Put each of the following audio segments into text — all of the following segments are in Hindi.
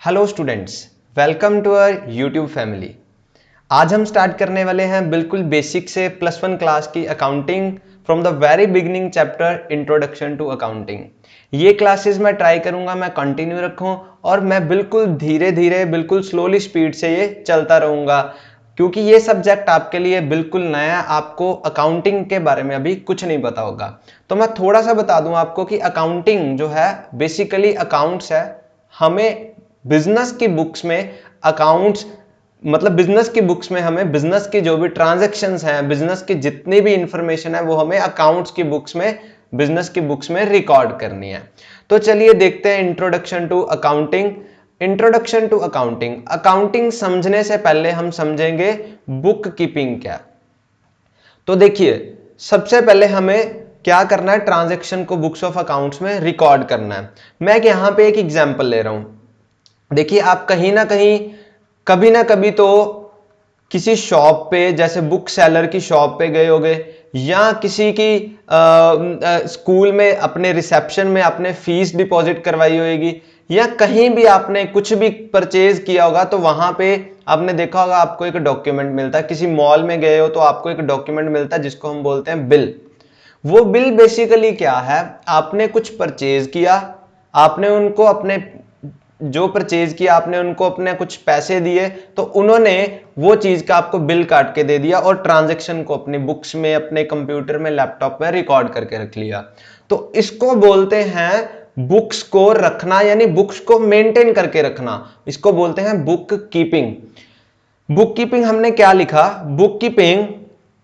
Hello students, welcome to our YouTube family. आज हम स्टार्ट करने वाले हैं बिल्कुल बेसिक से +1 क्लास की accounting from the very beginning chapter introduction to accounting. ये क्लासेस मैं ट्राई करूंगा मैं कंटिन्यू रखूं और मैं बिल्कुल धीरे धीरे बिल्कुल स्लोली स्पीड से ये चलता रहूंगा, क्योंकि ये सब्जेक्ट आपके लिए बिल्कुल नया, आपको अकाउंटिंग के बारे में अभी कुछ नहीं पता होगा। तो मैं थोड़ा सा बता दूं आपको कि अकाउंटिंग जो है बेसिकली अकाउंट्स है। हमें बिजनेस की बुक्स में अकाउंट्स मतलब बिजनेस की बुक्स में हमें बिजनेस की जो भी ट्रांजैक्शंस हैं, बिजनेस की जितनी भी इंफॉर्मेशन है वो हमें अकाउंट्स की बुक्स में, बिजनेस की बुक्स में रिकॉर्ड करनी है। तो चलिए देखते हैं introduction to accounting. Introduction to accounting, accounting समझने से पहले हम समझेंगे बुक कीपिंग क्या। तो देखिए, सबसे पहले हमें क्या करना है, ट्रांजैक्शन को बुक्स ऑफ अकाउंट्स में रिकॉर्ड करना है। मैं यहां पे एक एग्जांपल ले रहा हूं। देखिए, आप कहीं ना कहीं कभी ना कभी तो किसी शॉप पे, जैसे बुक सेलर की शॉप पे गए होगे, या किसी की स्कूल में अपने रिसेप्शन में आपने फीस डिपॉजिट करवाई होगी, या कहीं भी आपने कुछ भी परचेज किया होगा तो वहां पे आपने देखा होगा आपको एक डॉक्यूमेंट मिलता है। किसी मॉल में गए हो तो आपको एक डॉक्यूमेंट मिलता है जिसको हम बोलते हैं बिल। वो बिल बेसिकली क्या है, आपने कुछ परचेज किया, आपने उनको अपने जो परचेज किया आपने उनको अपने कुछ पैसे दिए, तो उन्होंने वो चीज का आपको बिल काट के दे दिया और ट्रांजैक्शन को अपनी बुक्स में, अपने कंप्यूटर में, लैपटॉप में रिकॉर्ड करके रख लिया। तो इसको बोलते हैं बुक्स को रखना, यानी बुक्स को मेंटेन करके रखना। इसको बोलते हैं बुक कीपिंग। बुक कीपिंग हमने क्या लिखा, book keeping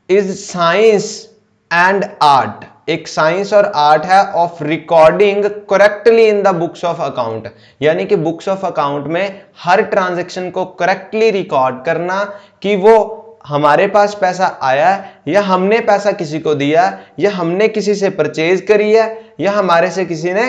is science and art, एक साइंस और आर्ट है of recording correctly in the books of account. यानी कि बुक्स ऑफ अकाउंट में हर ट्रांजैक्शन को करेक्टली रिकॉर्ड करना कि वो हमारे पास पैसा आया है, या हमने पैसा किसी को दिया, या हमने किसी से परचेज करी है, या हमारे से किसी ने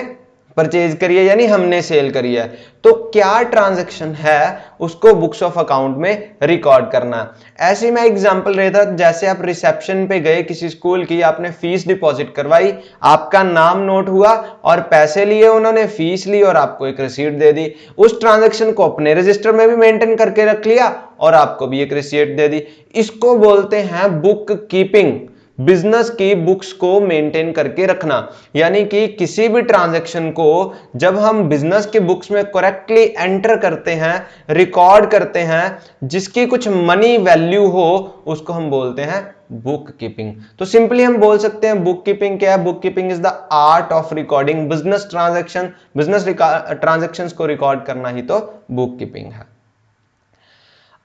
परचेज करी है यानी हमने सेल करी है। तो क्या ट्रांजैक्शन है उसको बुक्स ऑफ अकाउंट में रिकॉर्ड करना। ऐसे मैं एग्जांपल लेता, जैसे आप रिसेप्शन पे गए किसी स्कूल की, आपने फीस डिपॉजिट करवाई, आपका नाम नोट हुआ और पैसे लिए उन्होंने, फीस ली और आपको एक रिसीट दे दी। उस ट्रांजैक्शन को अपने रजिस्टर में भी मेंटेन करके रख लिया और आपको भी एक रिसीट दे दी। इसको बोलते हैं बुक कीपिंग, बिजनेस की बुक्स को मेंटेन करके रखना। यानी कि किसी भी ट्रांजैक्शन को जब हम बिजनेस के बुक्स में करेक्टली एंटर करते हैं, रिकॉर्ड करते हैं, जिसकी कुछ मनी वैल्यू हो, उसको हम बोलते हैं बुक कीपिंग। तो सिंपली हम बोल सकते हैं बुक कीपिंग क्या है, book keeping is the art of recording business transaction. Business transactions को रिकॉर्ड करना ही तो बुक कीपिंग है।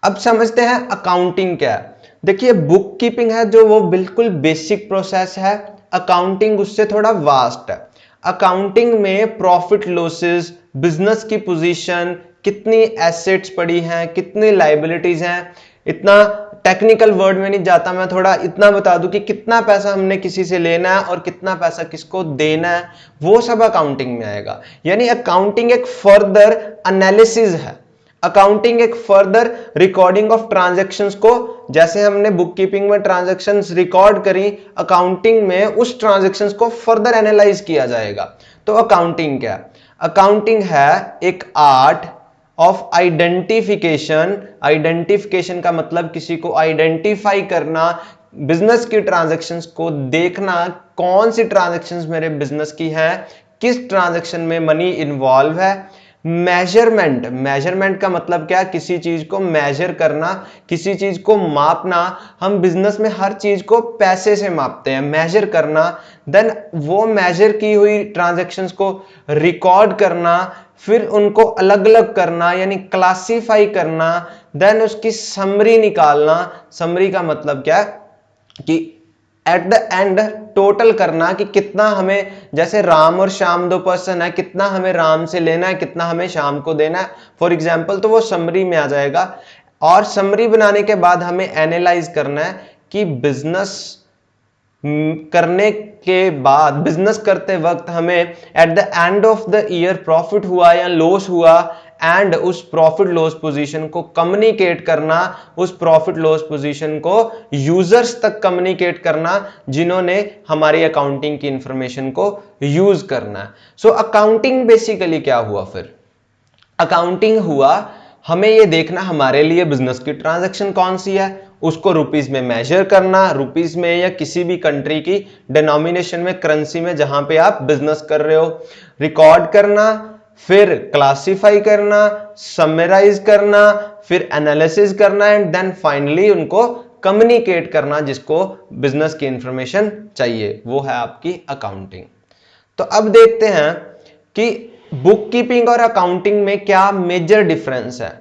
अब समझते हैं अकाउंटिंग क्या है। देखिए, बुक कीपिंग है जो वो बिल्कुल बेसिक प्रोसेस है, अकाउंटिंग उससे थोड़ा वास्ट है। अकाउंटिंग में प्रॉफिट लॉसेस, बिजनेस की पोजीशन, कितनी एसेट्स पड़ी हैं, कितनी लायबिलिटीज हैं, इतना टेक्निकल वर्ड में नहीं जाता, मैं थोड़ा इतना बता दूं कि कितना पैसा हमने किसी से लेना है और कितना पैसा किसको देना है, वो सब अकाउंटिंग में आएगा। यानी अकाउंटिंग एक फर्दर एनालिसिस है, अकाउंटिंग एक फर्दर रिकॉर्डिंग ऑफ ट्रांजैक्शंस को, जैसे हमने बुक कीपिंग में ट्रांजैक्शंस रिकॉर्ड करी, अकाउंटिंग में उस ट्रांजैक्शंस को फर्दर एनालाइज किया जाएगा। तो अकाउंटिंग क्या है, अकाउंटिंग है एक आर्ट ऑफ आइडेंटिफिकेशन। आइडेंटिफिकेशन का मतलब किसी को आइडेंटिफाई करना, बिजनेस की ट्रांजैक्शंस को देखना, कौन सी ट्रांजैक्शंस मेरे बिजनेस की हैं, किस ट्रांजैक्शन में मनी इन्वॉल्व है। मेजरमेंट, मेजरमेंट का मतलब क्या, किसी चीज को मेजर करना, किसी चीज को मापना। हम बिजनेस में हर चीज को पैसे से मापते हैं, मेजर करना। देन वो मेजर की हुई ट्रांजैक्शंस को रिकॉर्ड करना, फिर उनको अलग अलग करना यानी क्लासिफाई करना, देन उसकी समरी निकालना। समरी का मतलब क्या है कि एट द एंड टोटल करना कि कितना हमें, जैसे राम और श्याम दो पर्सन है, कितना हमें राम से लेना है, कितना हमें श्याम को देना है, फॉर एग्जांपल, तो वो समरी में आ जाएगा। और समरी बनाने के बाद हमें एनालाइज करना है कि बिजनेस करने के बाद, बिजनेस करते वक्त हमें at the end of the year profit हुआ या लॉस हुआ, एंड उस प्रॉफिट लॉस पोजीशन को कम्युनिकेट करना, उस प्रॉफिट लॉस पोजीशन को यूजर्स तक कम्युनिकेट करना जिन्होंने हमारी अकाउंटिंग की इंफॉर्मेशन को यूज करना है। सो अकाउंटिंग बेसिकली क्या हुआ फिर, अकाउंटिंग हुआ, हमें ये देखना हमारे लिए बिजनेस की ट्रांजैक्शन कौन सी है, उसको रुपीस में मेजर करना, रुपीस में या किसी भी कंट्री की डिनोमिनेशन में, करेंसी में जहां पे आप बिजनेस कर रहे हो, रिकॉर्ड करना, फिर क्लासिफाई करना, समराइज करना, फिर एनालिसिस करना एंड देन फाइनली उनको कम्युनिकेट करना जिसको बिजनेस की इंफॉर्मेशन चाहिए, वो है आपकी अकाउंटिंग। तो अब देखते हैं कि बुक कीपिंग और अकाउंटिंग में क्या मेजर डिफरेंस है।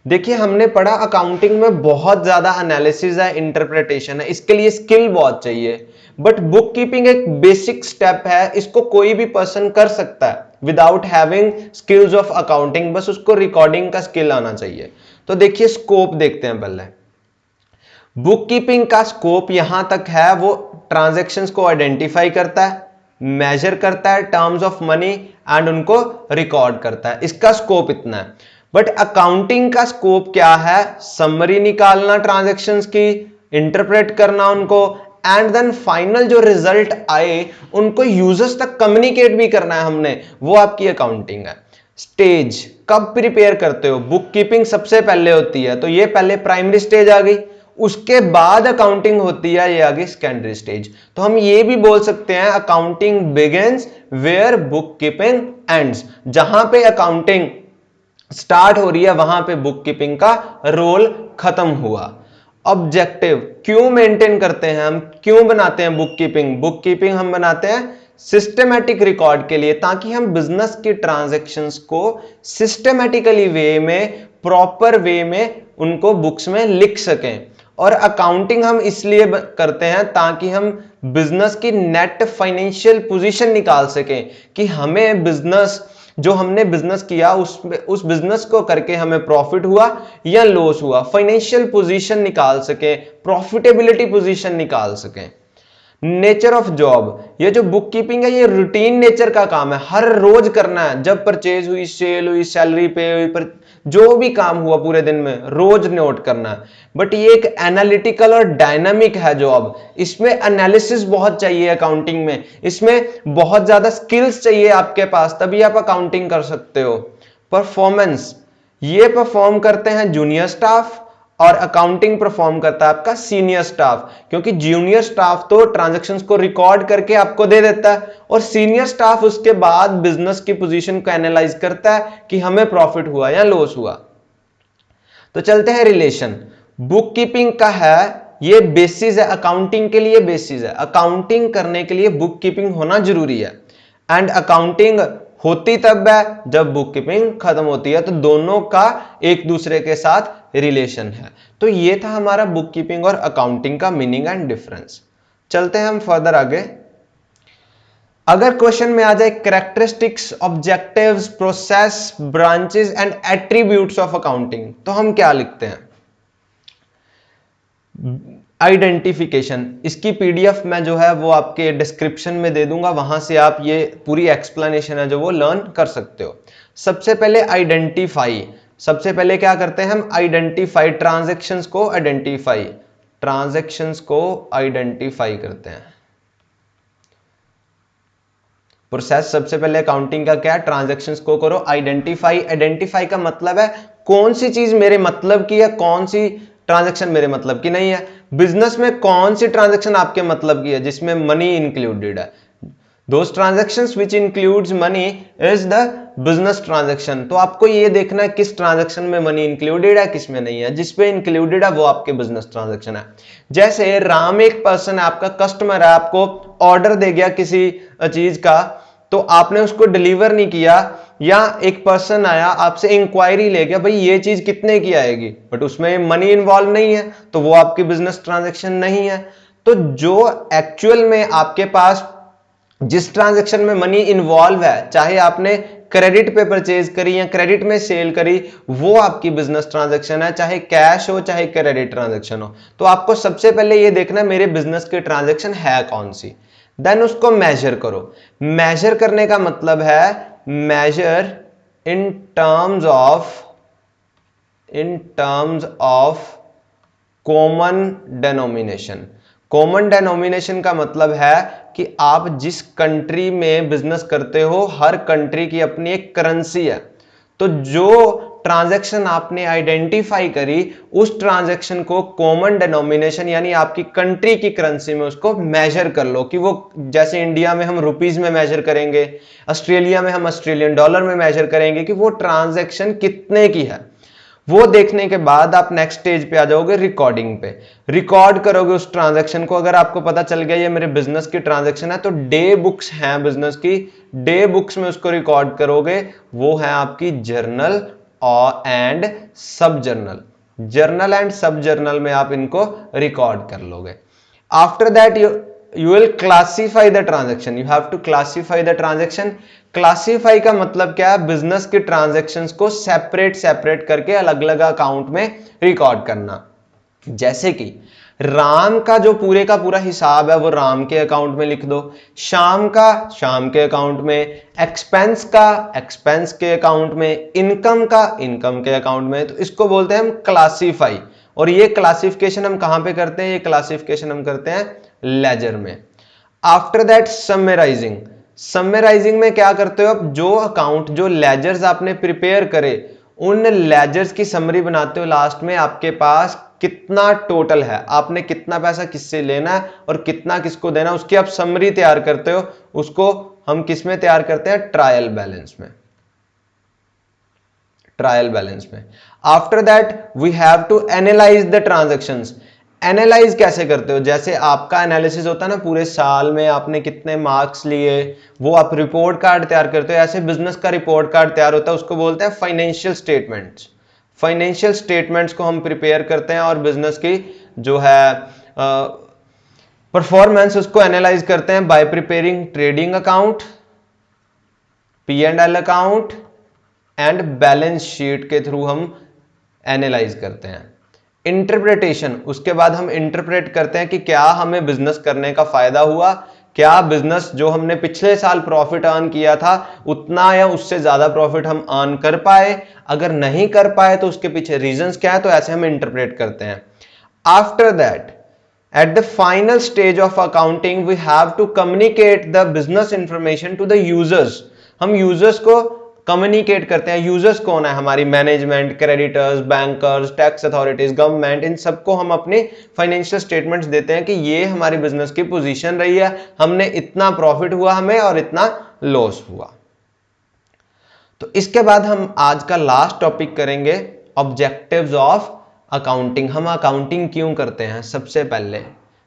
देखिए हमने पढ़ा अकाउंटिंग में बहुत ज्यादा एनालिसिस है, इंटरप्रिटेशन है, इसके लिए स्किल बहुत चाहिए, बट बुक कीपिंग एक बेसिक स्टेप है, इसको कोई भी पर्सन कर सकता है without having skills of accounting, बस उसको रिकॉर्डिंग का स्किल आना चाहिए। तो देखिए स्कोप देखते हैं पहले। बुक कीपिंग का स्कोप यहां तक है, वो ट्रांजैक्शंस को आइडेंटिफाई करता है, मेजर करता है टर्म्स ऑफ मनी एंड उनको रिकॉर्ड करता है, इसका स्कोप इतना है। बट अकाउंटिंग का स्कोप क्या है, समरी निकालना ट्रांजैक्शंस की, इंटरप्रेट करना उनको, एंड देन फाइनल जो रिजल्ट आए उनको यूजर्स तक कम्युनिकेट भी करना है हमने, वो आपकी अकाउंटिंग है। स्टेज कब प्रिपेयर करते हो, बुक कीपिंग सबसे पहले होती है, तो ये पहले प्राइमरी स्टेज आ गई, उसके बाद अकाउंटिंग होती है, ये आ गई सेकेंडरी स्टेज। तो हम ये भी बोल सकते हैं accounting begins where book keeping ends, जहां पे अकाउंटिंग स्टार्ट हो रही है वहां पे बुक कीपिंग का रोल खत्म हुआ। ऑब्जेक्टिव क्यों मेंटेन करते हैं हम, क्यों बनाते हैं बुक कीपिंग, बुक कीपिंग हम बनाते हैं सिस्टमैटिक रिकॉर्ड के लिए, ताकि हम बिजनेस की ट्रांजैक्शंस को सिस्टमैटिकली वे में, प्रॉपर वे में उनको बुक्स में लिख सकें। और अकाउंटिंग हम इसलिए करते हैं ताकि हम बिजनेस की नेट फाइनेंशियल पोजीशन निकाल सकें, कि हमें बिजनेस जो हमने बिजनेस किया उस बिजनेस को करके हमें प्रॉफिट हुआ या लॉस हुआ, फाइनेंशियल पोजीशन निकाल सके, प्रॉफिटेबिलिटी पोजीशन निकाल सके। नेचर ऑफ जॉब, ये जो बुक कीपिंग है ये रूटीन नेचर का काम है, हर रोज करना है, जब परचेज हुई, सेल हुई, सैलरी पे हुई, पर जो भी काम हुआ पूरे दिन में रोज नोट करना है। बट ये एक एनालिटिकल और डायनामिक है जॉब, इसमें एनालिसिस बहुत चाहिए अकाउंटिंग में, इसमें बहुत ज्यादा स्किल्स चाहिए आपके पास, तभी आप अकाउंटिंग कर सकते हो। परफॉर्मेंस, ये परफॉर्म करते हैं जूनियर स्टाफ और अकाउंटिंग परफॉर्म करता है आपका सीनियर स्टाफ, क्योंकि जूनियर स्टाफ तो ट्रांजैक्शंस को रिकॉर्ड करके आपको दे देता है और सीनियर स्टाफ उसके बाद बिजनेस की पोजीशन को एनालाइज करता है कि हमें प्रॉफिट हुआ या लॉस हुआ। तो चलते हैं रिलेशन, बुक कीपिंग का है ये बेसिस है, अकाउंटिंग के लिए बेसिस है, अकाउंटिंग करने के लिए बुक कीपिंग होना जरूरी है, एंड अकाउंटिंग होती तब है जब बुक कीपिंग खत्म होती है, तो दोनों का एक दूसरे के साथ रिलेशन है। तो ये था हमारा बुक कीपिंग और अकाउंटिंग का मीनिंग एंड डिफरेंस। चलते हैं हम फर्दर आगे। अगर क्वेश्चन में आ जाए characteristics, objectives, process, branches and attributes of accounting, तो हम क्या लिखते हैं। आइडेंटिफिकेशन, इसकी पीडीएफ मैं जो है वो आपके डिस्क्रिप्शन में दे दूंगा, वहां से आप ये पूरी एक्सप्लेनेशन है जो वो लर्न कर सकते हो। सबसे पहले आइडेंटिफाई, सबसे पहले क्या करते हैं हम, आइडेंटिफाई ट्रांजैक्शंस को, आइडेंटिफाई ट्रांजैक्शंस को आइडेंटिफाई करते हैं। प्रोसेस सबसे पहले अकाउंटिंग का क्या है, ट्रांजैक्शंस को करो आइडेंटिफाई, आइडेंटिफाई का मतलब है कौन सी चीज मेरे मतलब की है, कौन सी ट्रांजैक्शन मेरे मतलब की नहीं है। बिजनेस में कौन सी ट्रांजैक्शन आपके मतलब की है जिसमें मनी इंक्लूडेड है, those transactions which includes money is the business transaction. तो आपको ये देखना है किस ट्रांजैक्शन में मनी इंक्लूडेड है, किस में नहीं है, जिसपे इंक्लूडेड है वो आपके बिजनेस ट्रांजैक्शन है। जैसे राम एक पर्सन है, आपका कस्टमर है, आपको ऑर्डर दे गया किसी चीज का, तो आपने उसको डिलीवर नहीं किया, या एक पर्सन आया आपसे इंक्वायरी ले गया भाई ये चीज कितने की आएगी, बट उसमें मनी इन्वॉल्व नहीं है, तो वो आपकी बिजनेस ट्रांजैक्शन नहीं है। तो जो एक्चुअल में आपके पास जिस ट्रांजैक्शन में मनी इन्वॉल्व है, चाहे आपने क्रेडिट पे परचेज करी या क्रेडिट में सेल करी, वो आपकी बिजनेस ट्रांजैक्शन है, चाहे कैश हो चाहे क्रेडिट ट्रांजैक्शन हो। तो आपको सबसे पहले ये देखना है मेरे बिजनेस की ट्रांजैक्शन है कौन सी, देन उसको मेजर करो। मेजर करने का मतलब है measure in terms of common denomination. Common denomination का मतलब है कि आप जिस कंट्री में बिजनेस करते हो, हर कंट्री की अपनी एक करेंसी है, तो जो ट्रांजैक्शन आपने आइडेंटिफाई करी उस ट्रांजैक्शन को कॉमन डिनोमिनेशन यानी आपकी कंट्री की करेंसी में उसको मेजर कर लो कि वो, जैसे इंडिया में हम रुपीस में मेजर करेंगे, ऑस्ट्रेलिया में हम ऑस्ट्रेलियन डॉलर में मेजर करेंगे कि वो ट्रांजैक्शन कितने की है। वो देखने के बाद आप नेक्स्ट स्टेज पे आ जाओगे रिकॉर्डिंग पे, रिकॉर्ड करोगे उस ट्रांजैक्शन को। अगर आपको पता चल गया ये मेरे बिजनेस की ट्रांजैक्शन है तो डे बुक्स हैं बिजनेस की, डे बुक्स में उसको रिकॉर्ड करोगे। वो है आपकी जर्नल और एंड सब जर्नल, जर्नल एंड सब जर्नल में आप इनको रिकॉर्ड कर लोगे। After that you will classify the transaction, you have to classify the transaction। Classify का मतलब क्या है, बिजनेस की ट्रांजैक्शंस को सेपरेट करके अलग अलग अकाउंट में रिकॉर्ड करना। जैसे कि राम का जो पूरे का पूरा हिसाब है वो राम के अकाउंट में लिख दो, शाम का शाम के अकाउंट में, एक्सपेंस का एक्सपेंस के अकाउंट में, इनकम का इनकम के अकाउंट में। तो इसको बोलते हैं हम क्लासीफाई। और ये क्लासिफिकेशन हम कहां पे करते हैं, ये क्लासिफिकेशन हम करते हैं लेजर में। आफ्टर दैट समराइजिंग, समराइजिंग में क्या करते हो आप, जो अकाउंट जो लेजर्स आपने प्रिपेयर करे उन लेजर्स की समरी बनाते हो। लास्ट में आपके पास कितना टोटल है, आपने कितना पैसा किससे लेना है और कितना किसको देना, उसकी आप समरी तैयार करते हो। उसको हम किस में तैयार करते हैं, ट्रायल बैलेंस में, ट्रायल बैलेंस में। After that we have to analyse the transactions. Analyse कैसे करते हो, जैसे आपका एनालिसिस होता है ना, पूरे साल में आपने कितने मार्क्स लिए, वो आप रिपोर्ट कार्ड तैयार करते हो। ऐसे बिजनेस का रिपोर्ट कार्ड तैयार होता है, उसको बोलते हैं फाइनेंशियल स्टेटमेंट्स। फाइनेंशियल स्टेटमेंट्स को हम प्रिपेयर करते हैं और बिजनेस की जो है परफॉर्मेंस उसको एनालाइज करते हैं bye preparing trading account, P&L account and balance sheet के थ्रू हम एनालाइज करते हैं। इंटरप्रिटेशन, उसके बाद हम इंटरप्रेट करते हैं कि क्या हमें बिजनेस करने का फायदा हुआ, क्या बिजनेस जो हमने पिछले साल प्रॉफिट अर्न किया था उतना या उससे ज्यादा प्रॉफिट हम अर्न कर पाए, अगर नहीं कर पाए तो उसके पीछे रीजंस क्या है। तो ऐसे हम इंटरप्रेट करते हैं। After that at the final stage of accounting we have to communicate the business information to the users। हम यूजर्स को कम्युनिकेट करते हैं। यूजर्स कौन है, हमारी management, creditors, bankers, tax authorities, government, इन सबको हम अपने फाइनेंशियल स्टेटमेंट्स देते हैं कि ये हमारी बिजनेस की पोजीशन रही है, हमने इतना प्रॉफिट हुआ हमें और इतना लॉस हुआ। तो इसके बाद हम आज का लास्ट टॉपिक करेंगे ऑब्जेक्टिव्स ऑफ अकाउंटिंग। हम अकाउंटिंग क्यों करते हैं, सबसे पहले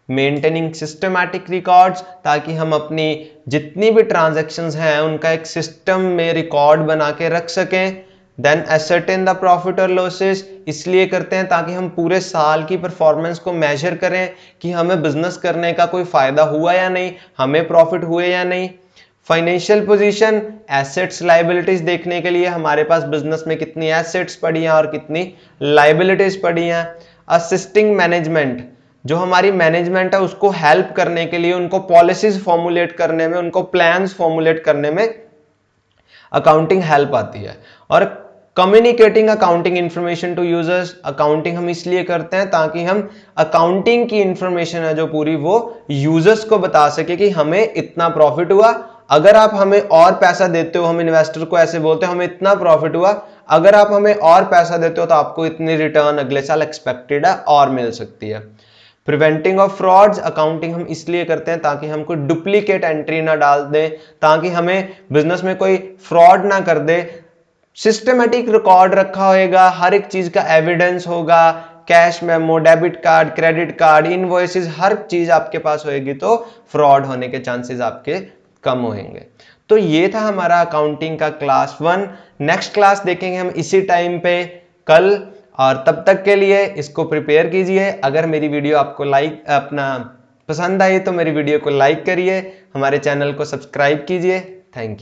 मेंटेनिंग सिस्टमैटिक रिकॉर्ड्स, ताकि हम अपनी जितनी भी ट्रांजैक्शंस हैं उनका एक सिस्टम में रिकॉर्ड बना के रख सकें। देन एसर्टेन द प्रॉफिट और लॉसेस, इसलिए करते हैं ताकि हम पूरे साल की परफॉर्मेंस को मेजर करें कि हमें बिजनेस करने का कोई फायदा हुआ या नहीं, हमें प्रॉफिट हुए या नहीं। फाइनेंशियल पोजीशन, एसेट्स लाइबिलिटीज देखने के लिए हमारे पास बिजनेस में कितनी एसेट्स पड़ी हैं और कितनी लाइबिलिटीज पड़ी हैं। असिस्टिंग मैनेजमेंट, जो हमारी मैनेजमेंट है उसको हेल्प करने के लिए, उनको पॉलिसीज फॉर्मुलेट करने में, उनको प्लान्स फॉर्मुलेट करने में अकाउंटिंग हेल्प आती है। और communicating accounting information to users, accounting हम इसलिए करते हैं ताकि हम अकाउंटिंग की इंफॉर्मेशन है जो पूरी वो यूजर्स को बता सके कि हमें इतना प्रॉफिट हुआ। अगर आप हमें और पैसा देते हो, हम इन्वेस्टर को ऐसे बोलते हैं हमें इतना प्रॉफिट हुआ, अगर आप हमें और पैसा देते हो तो आपको इतनी रिटर्न अगले साल एक्सपेक्टेड है और मिल सकती है। प्रिवेंटिंग ऑफ फ्रॉड्स, अकाउंटिंग हम इसलिए करते हैं ताकि हम कोई डुप्लीकेट एंट्री ना डाल दें, ताकि हमें बिजनेस में कोई फ्रॉड ना कर दे। सिस्टमेटिक रिकॉर्ड रखा होगा, हर एक चीज का एविडेंस होगा, cash memo, debit card, credit card, invoices, हर चीज आपके पास होगी तो फ्रॉड होने के चांसेस आपके कम होंगे। तो ये था हमारा अकाउंटिंग का क्लास 1। नेक्स्ट क्लास देखेंगे हम इसी टाइम पे कल, और तब तक के लिए इसको प्रिपेयर कीजिए। अगर मेरी वीडियो आपको पसंद आई तो मेरी वीडियो को लाइक करिए, हमारे चैनल को सब्सक्राइब कीजिए। Thank you.